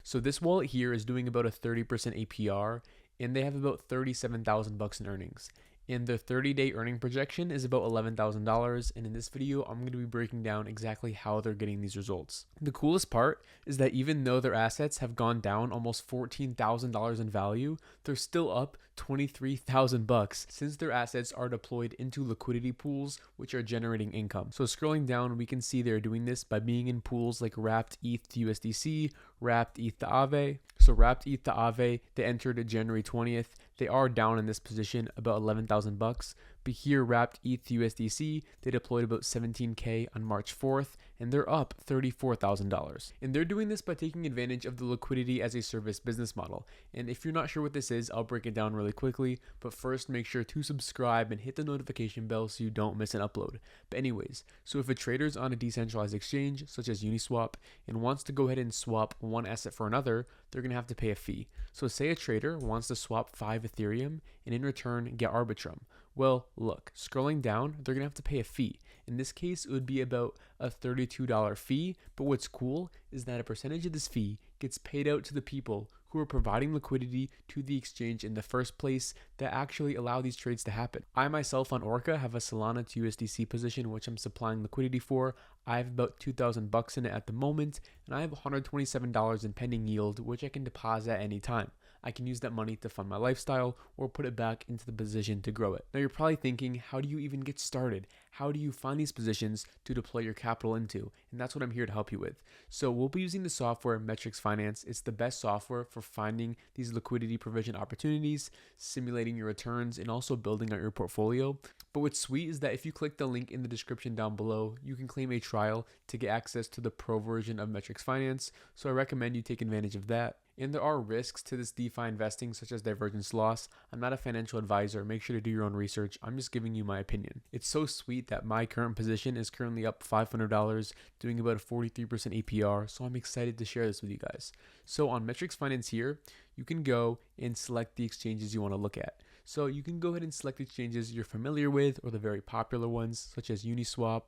So this wallet here is doing about a 30% APR, and they have about 37,000 bucks in earnings. And their 30-day earning projection is about $11,000, and in this video, I'm going to be breaking down exactly how they're getting these results. The coolest part is that even though their assets have gone down almost $14,000 in value, they're still up 23,000 bucks since their assets are deployed into liquidity pools, which are generating income. So scrolling down, we can see they're doing this by being in pools like Wrapped ETH to USDC, Wrapped ETH to Aave. So Wrapped ETH to Aave, they entered January 20th. They are down in this position about 11,000 bucks. But here, Wrapped ETH to USDC, they deployed about 17K on March 4th, and they're up $34,000. And they're doing this by taking advantage of the liquidity as a service business model. And if you're not sure what this is, I'll break it down really quickly. But first, make sure to subscribe and hit the notification bell so you don't miss an upload. But anyways, so if a trader's on a decentralized exchange, such as Uniswap, and wants to go ahead and swap one asset for another, they're going to have to pay a fee. So say a trader wants to swap 5 Ethereum and in return get Arbitrum. Well, look, scrolling down, they're going to have to pay a fee. In this case, it would be about a $32 fee, but what's cool is that a percentage of this fee gets paid out to the people who are providing liquidity to the exchange in the first place that actually allow these trades to happen. I myself on Orca have a Solana to USDC position, which I'm supplying liquidity for. I have about 2,000 bucks in it at the moment, and I have $127 in pending yield, which I can deposit at any time. I can use that money to fund my lifestyle or put it back into the position to grow it. Now you're probably thinking, how do you even get started? How do you find these positions to deploy your capital into? And that's what I'm here to help you with. So we'll be using the software Metrics Finance. It's the best software for finding these liquidity provision opportunities, simulating your returns, and also building out your portfolio. But what's sweet is that if you click the link in the description down below, you can claim a trial to get access to the pro version of Metrics Finance. So I recommend you take advantage of that. And there are risks to this DeFi investing, such as divergence loss. I'm not a financial advisor. Make sure to do your own research. I'm just giving you my opinion. It's so sweet that my current position is currently up $500, doing about a 43% APR. So I'm excited to share this with you guys. So on Metrics Finance here, you can go and select the exchanges you want to look at. So you can go ahead and select exchanges you're familiar with or the very popular ones, such as Uniswap,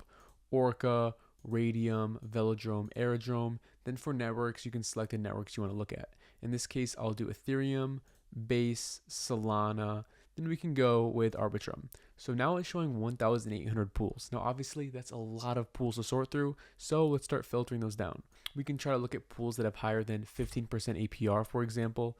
Orca, Radium, Velodrome, Aerodrome. Then for networks, you can select the networks you want to look at. In this case, I'll do Ethereum, Base, Solana. Then we can go with Arbitrum. So now it's showing 1,800 pools. Now, obviously, that's a lot of pools to sort through. So let's start filtering those down. We can try to look at pools that have higher than 15% APR, for example.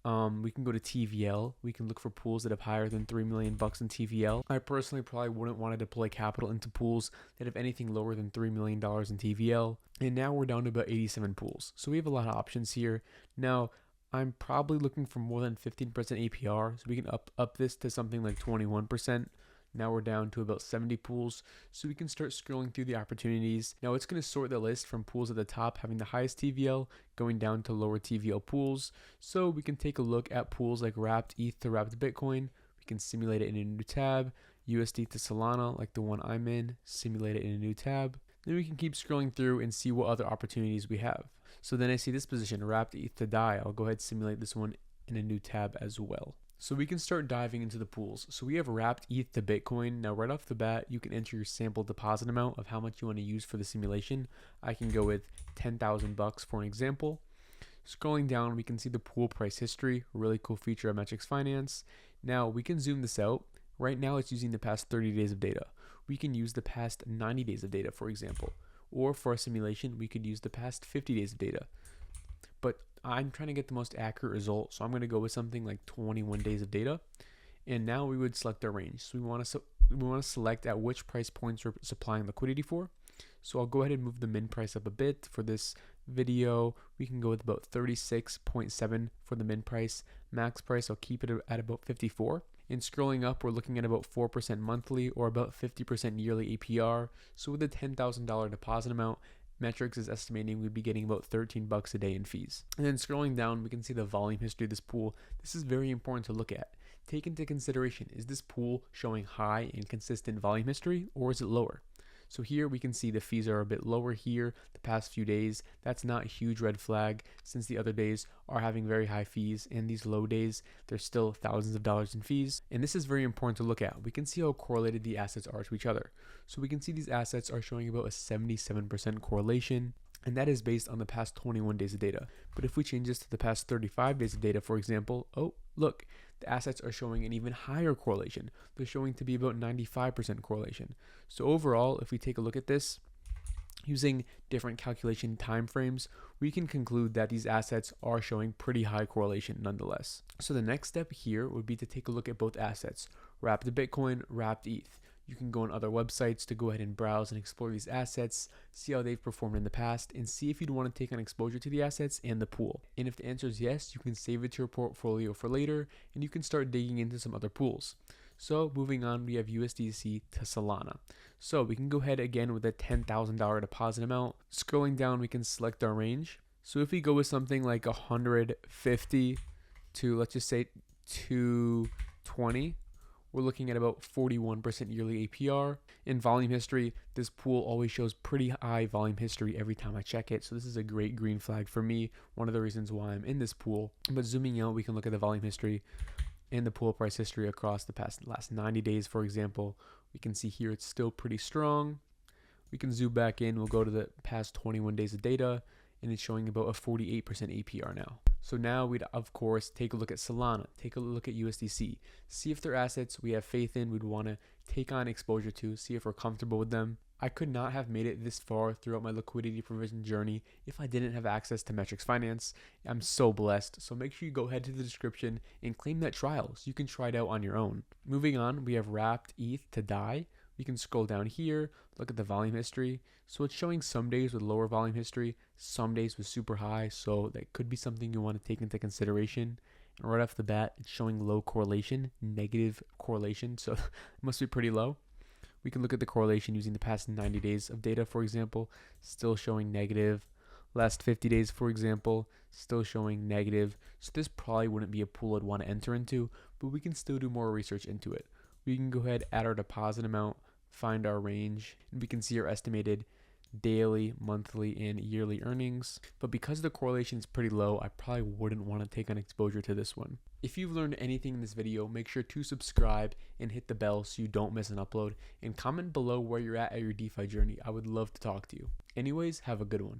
We can go to TVL. We can look for pools that have higher than 3 million bucks in TVL. I personally probably wouldn't want to deploy capital into pools that have anything lower than $3 million in TVL. And now we're down to about 87 pools. So we have a lot of options here. Now, I'm probably looking for more than 15% APR. So we can up this to something like 21%. Now we're down to about 70 pools, so we can start scrolling through the opportunities. Now it's going to sort the list from pools at the top having the highest TVL, going down to lower TVL pools. So we can take a look at pools like Wrapped ETH to Wrapped Bitcoin. We can simulate it in a new tab. USD to Solana, like the one I'm in, simulate it in a new tab. Then we can keep scrolling through and see what other opportunities we have. So then I see this position, Wrapped ETH to DAI. I'll go ahead and simulate this one in a new tab as well. So we can start diving into the pools. So we have Wrapped ETH to Bitcoin. Now right off the bat, you can enter your sample deposit amount of how much you want to use for the simulation. I can go with 10,000 bucks for an example. Scrolling down, we can see the pool price history, a really cool feature of Metrics Finance. Now we can zoom this out. Right now it's using the past 30 days of data. We can use the past 90 days of data, for example. Or for a simulation, we could use the past 50 days of data. But I'm trying to get the most accurate result, so I'm going to go with something like 21 days of data. And now we would select our range. So we want to select at which price points we're supplying liquidity for. So I'll go ahead and move the min price up a bit. For this video, we can go with about 36.7 for the min price. Max price, I'll keep it at about 54. And scrolling up, we're looking at about 4% monthly or about 50% yearly APR. So with a $10,000 deposit amount, Metrics is estimating we'd be getting about 13 bucks a day in fees. And then scrolling down, we can see the volume history of this pool. This is very important to look at. Take into consideration, is this pool showing high and consistent volume history, or is it lower? So here we can see the fees are a bit lower here the past few days. That's not a huge red flag since the other days are having very high fees, and these low days, there's still thousands of dollars in fees. And this is very important to look at. We can see how correlated the assets are to each other. So we can see these assets are showing about a 77% correlation. and that is based on the past 21 days of data. But if we change this to the past 35 days of data, for example, oh, look, the assets are showing an even higher correlation. They're showing to be about 95% correlation. So overall, if we take a look at this, using different calculation timeframes, we can conclude that these assets are showing pretty high correlation nonetheless. So the next step here would be to take a look at both assets, wrapped Bitcoin, wrapped ETH. You can go on other websites to go ahead and browse and explore these assets, see how they've performed in the past, and see if you'd want to take on exposure to the assets and the pool. And if the answer is yes, you can save it to your portfolio for later, and you can start digging into some other pools. So moving on, we have USDC to Solana. So we can go ahead again with a $10,000 deposit amount. Scrolling down, we can select our range. So if we go with something like 150 to, let's just say, 220, we're looking at about 41% yearly APR. In volume history, this pool always shows pretty high volume history every time I check it. So this is a great green flag for me, one of the reasons why I'm in this pool. But zooming out, we can look at the volume history and the pool price history across the last 90 days, for example. We can see here it's still pretty strong. We can zoom back in. We'll go to the past 21 days of data, and it's showing about a 48% APR now. So now we'd, of course, take a look at Solana, take a look at USDC, see if they're assets we have faith in, we'd want to take on exposure to, see if we're comfortable with them. I could not have made it this far throughout my liquidity provision journey if I didn't have access to Metrics Finance. I'm so blessed. So make sure you go ahead to the description and claim that trial so you can try it out on your own. Moving on, we have wrapped ETH to DAI. We can scroll down here, look at the volume history. So it's showing some days with lower volume history, some days with super high. So that could be something you want to take into consideration. And right off the bat, it's showing low correlation, negative correlation. So it must be pretty low. We can look at the correlation using the past 90 days of data, for example, still showing negative. Last 50 days, for example, still showing negative. So this probably wouldn't be a pool I'd want to enter into, but we can still do more research into it. We can go ahead, add our deposit amount, find our range, and we can see our estimated daily, monthly, and yearly earnings. But because the correlation is pretty low, I probably wouldn't want to take on exposure to this one. If you've learned anything in this video, make sure to subscribe and hit the bell so you don't miss an upload, and comment below where you're at your DeFi journey. I would love to talk to you. Anyways, have a good one.